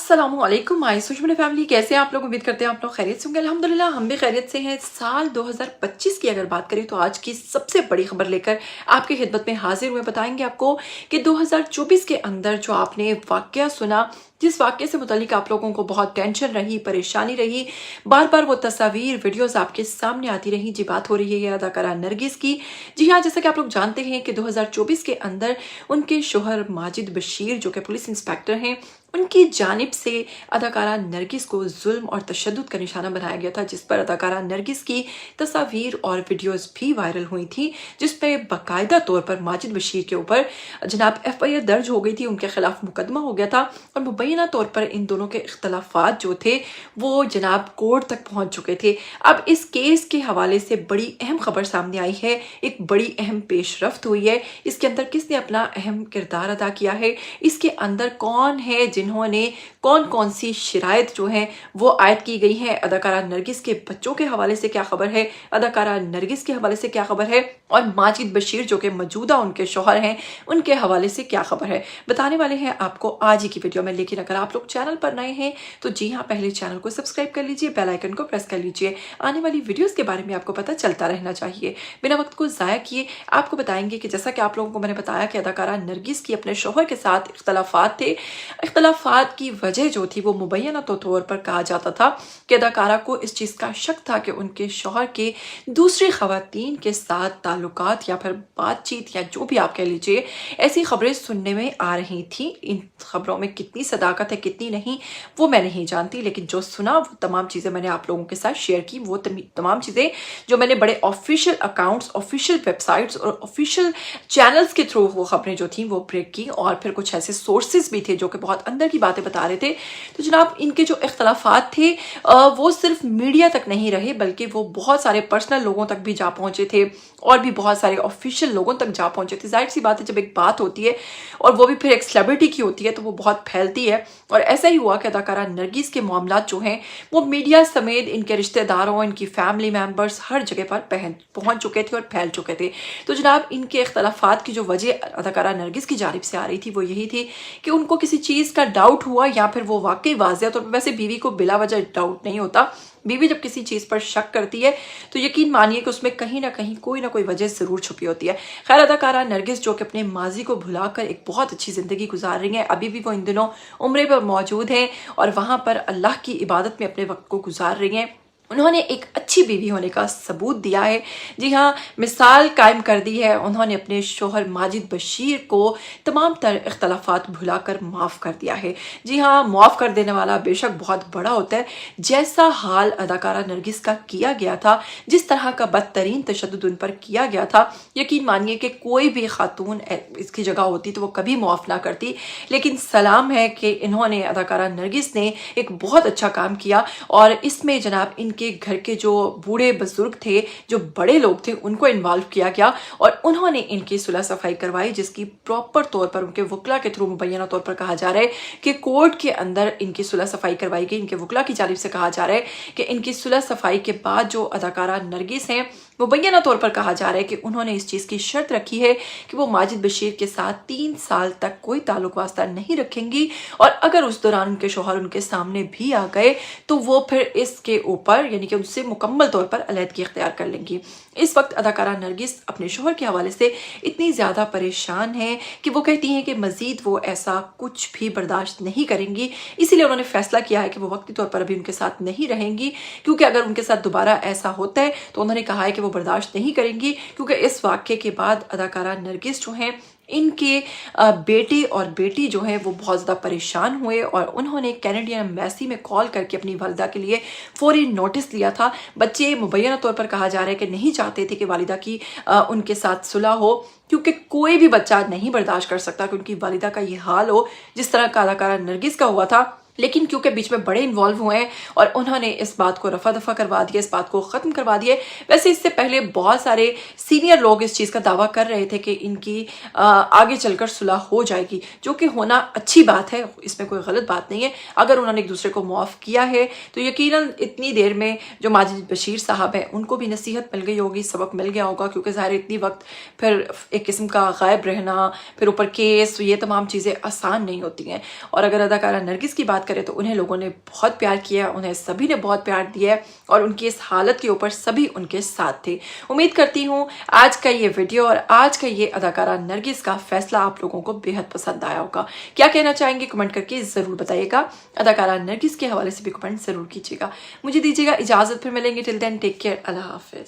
अस्सलामुअलैकुम my social family, कैसे हैं आप लोग। उम्मीद करते हैं आप लोग खैरियत से होंगे। अल्हम्दुलिल्लाह हम भी खैरियत से हैं। साल 2025 की अगर बात करें तो आज की सबसे बड़ी खबर लेकर आपकी खिदमत में हाजिर हुए। बताएंगे आपको कि 2024 के अंदर जो आपने वाकया सुना, जिस वाक्य से मुतालिक आप लोगों को बहुत टेंशन रही, परेशानी रही, बार बार वो तस्वीर वीडियोस आपके सामने आती रही। जी बात हो रही है अदाकारा नरगिस की। जी हाँ, जैसा कि आप लोग जानते हैं कि 2024 के अंदर उनके शोहर माजिद बशीर जो कि पुलिस इंस्पेक्टर हैं, उनकी जानिब से अदाकारा नरगिस को जुल्म और तशद्दुद का निशाना बनाया गया था, जिस पर अदाकारा नरगिस की तस्वीर और वीडियोस भी वायरल हुई थी, जिसमें बाकायदा तौर पर माजिद बशीर के ऊपर जनाब FIR दर्ज हो गई थी, उनके खिलाफ मुकदमा हो गया था और मुबैना तौर पर इन दोनों के इख्तलाफात जो थे वो जनाब कोर्ट तक पहुंच चुके थे। अब इस केस के हवाले से बड़ी अहम खबर सामने आई है, एक बड़ी अहम पेशरफ्त हुई है। इसके अंदर किसने अपना अहम किरदार अदा किया है, इसके अंदर कौन है जिन्होंने कौन कौन सी शराइत जो है वो आयद की गई है। अदाकारा नरगिस के बच्चों के हवाले से क्या खबर है, अदाकारा नरगिस के हवाले से क्या खबर है, और माजिद बशीर जो कि मौजूदा उनके शौहर हैं उनके हवाले से क्या खबर है, बताने वाले हैं आपको आज ही की वीडियो में। लेकिन अगर आप लोग चैनल पर नए हैं तो जी हाँ, पहले चैनल को सब्सक्राइब कर लीजिए, बेल आइकन को प्रेस कर लीजिए। आने वाली वीडियोस के बारे में आपको पता चलता रहना चाहिए। बिना वक्त को ज़ाया किए आपको बताएंगे कि जैसा कि आप लोगों को मैंने बताया कि अदाकारा नरगिस की अपने शौहर के साथ इख्तलाफात थे। इख्तलाफात की वजह जो थी वो मुबैना तौर पर कहा जाता था कि अदाकारा को इस चीज़ का शक था कि उनके शौहर के दूसरी खवातीन के साथ ताल्लुकात या फिर बातचीत या जो भी आप कह लीजिए, ऐसी खबरें सुनने में आ रही थी। इन खबरों में कितनी सदाकत है कितनी नहीं वो मैं नहीं जानती, लेकिन जो सुना वो तमाम चीज़ें मैंने आप लोगों के साथ शेयर की। वो तमाम चीज़ें जो मैंने बड़े ऑफिशियल अकाउंट्स, ऑफिशियल वेबसाइट्स और ऑफिशियल चैनल्स के थ्रू वो खबरें जो थी वो ब्रेक की, और फिर कुछ ऐसे सोर्सेज भी थे जो कि बहुत अंदर की बातें बता रहे थे। तो जनाब इनके जो इख्तलाफात थे वो सिर्फ मीडिया तक नहीं रहे, बल्कि वो बहुत सारे पर्सनल लोगों तक भी जा पहुंचे थे और भी बहुत सारे ऑफिशियल लोगों तक जा पहुंचे थे। जाहिर सी बात है, जब एक बात होती है और वो भी फिर एक सेलिब्रिटी की होती है तो वो बहुत फैलती है। और ऐसा ही हुआ कि अदाकारा नरगिस के मामलात जो हैं वो मीडिया समेत इनके रिश्तेदारों, इनकी फैमिली मेम्बर्स हर जगह पर पहुंच चुके थे और फैल चुके थे। तो जनाब इनके इख्तलाफात की जो वजह अदाकारा नरगिस की जानिब से आ रही थी वो यही थी कि उनको किसी चीज़ का डाउट हुआ, या फिर वो वाकई वाज़ेह तौर पर, वैसे बीवी को बिला वजह डाउट नहीं होता, बीवी जब किसी चीज़ पर शक करती है तो यकीन मानिए कि उसमें कहीं ना कहीं कोई ना कोई वजह ज़रूर छुपी होती है। खैर, अदाकारा नरगिस जो कि अपने माजी को भुलाकर एक बहुत अच्छी ज़िंदगी गुजार रही हैं, अभी भी वो इन दिनों उम्रे पर मौजूद हैं और वहाँ पर अल्लाह की इबादत में अपने वक्त को गुजार रही हैं। उन्होंने एक अच्छी बीवी होने का सबूत दिया है। जी हाँ, मिसाल कायम कर दी है। उन्होंने अपने शोहर माजिद बशीर को तमाम तर इख्तलाफात भुलाकर माफ़ कर दिया है। जी हाँ, माफ़ कर देने वाला बेशक बहुत बड़ा होता है। जैसा हाल अदाकारा नरगिस का किया गया था, जिस तरह का बदतरीन तशद्दुद उन पर किया गया था, यकीन मानिए कि कोई भी खातून इसकी जगह होती तो वो कभी माफ़ ना करती। लेकिन सलाम है कि इन्होंने, अदाकारा नरगिस ने एक बहुत अच्छा काम किया और इसमें जनाब के घर के जो बूढ़े बुजुर्ग थे, जो बड़े लोग थे, उनको इन्वॉल्व किया गया और उन्होंने इनकी सुलह सफाई करवाई, जिसकी प्रॉपर तौर पर उनके वकला के थ्रू मुबैना तौर पर कहा जा रहा है कि कोर्ट के अंदर इनकी सुलह सफाई करवाई गई। इनके वकला की जानिब से कहा जा रहा है कि इनकी सुलह सफाई के बाद जो अदाकारा नरगिस हैं मुबैना तौर पर कहा जा रहा है कि उन्होंने इस चीज़ की शर्त रखी है कि वो माजिद बशीर के साथ 3 साल तक कोई ताल्लुक वास्ता नहीं रखेंगी, और अगर उस दौरान उनके शौहर उनके सामने भी आ गए तो वो फिर इसके ऊपर यानी कि उनसे मुकम्मल तौर पर अलहदगी इख्तियार कर लेंगी। इस वक्त अदाकारा नरगिस अपने शौहर के हवाले से इतनी ज़्यादा परेशान है कि वो कहती हैं कि मज़ीद वो ऐसा कुछ भी बर्दाश्त नहीं करेंगी। इसीलिए उन्होंने फैसला किया है कि वो वक्ती तौर पर अभी उनके साथ नहीं रहेंगी, क्योंकि अगर उनके साथ दोबारा ऐसा होता है तो उन्होंने कहा है कि वो बर्दाश्त नहीं करेंगी, क्योंकि इस वाक़े के बाद अदाकारा नरगिस जो हैं, इनके बेटे और बेटी जो है वो बहुत ज़्यादा परेशान हुए और उन्होंने कैनेडियन एम्बेसी में कॉल करके अपनी वालिदा के लिए फौरी नोटिस लिया था। बच्चे मुबैना तौर पर कहा जा रहा है कि नहीं चाहते थे कि वालिदा की उनके साथ सुलह हो, क्योंकि कोई भी बच्चा नहीं बर्दाश्त कर सकता कि उनकी वालिदा का ये हाल हो जिस तरह का अदाकारा नरगिस का हुआ था। लेकिन क्योंकि बीच में बड़े इन्वॉल्व हुए हैं और उन्होंने इस बात को रफा दफा करवा दिया, इस बात को ख़त्म करवा दिया। वैसे इससे पहले बहुत सारे सीनियर लोग इस चीज़ का दावा कर रहे थे कि इनकी आगे चलकर सुलह हो जाएगी, जो कि होना अच्छी बात है, इसमें कोई गलत बात नहीं है। अगर उन्होंने एक दूसरे को माफ़ किया है तो यकीनन इतनी देर में जो माजिद बशीर साहब हैं उनको भी नसीहत मिल गई होगी, सबक मिल गया होगा, क्योंकि ज़ाहिर इतनी वक्त फिर एक किस्म का गायब रहना, फिर ऊपर केस, ये तमाम चीज़ें आसान नहीं होती हैं। और अगर अदाकारा नरगिस की बात बात करें तो उन्हें लोगों ने बहुत प्यार किया, उन्हें सभी ने बहुत प्यार दिया है और उनकी इस हालत के ऊपर सभी उनके साथ थे। उम्मीद करती हूँ आज का ये वीडियो और आज का ये अदाकारा नरगिस का फैसला आप लोगों को बेहद पसंद आया होगा। क्या कहना चाहेंगे कमेंट करके ज़रूर बताइएगा। अदाकारा नरगिस के हवाले से भी कमेंट ज़रूर कीजिएगा। मुझे दीजिएगा इजाज़त, फिर मिलेंगे। टिल देन टेक केयर, अल्लाह हाफिज़।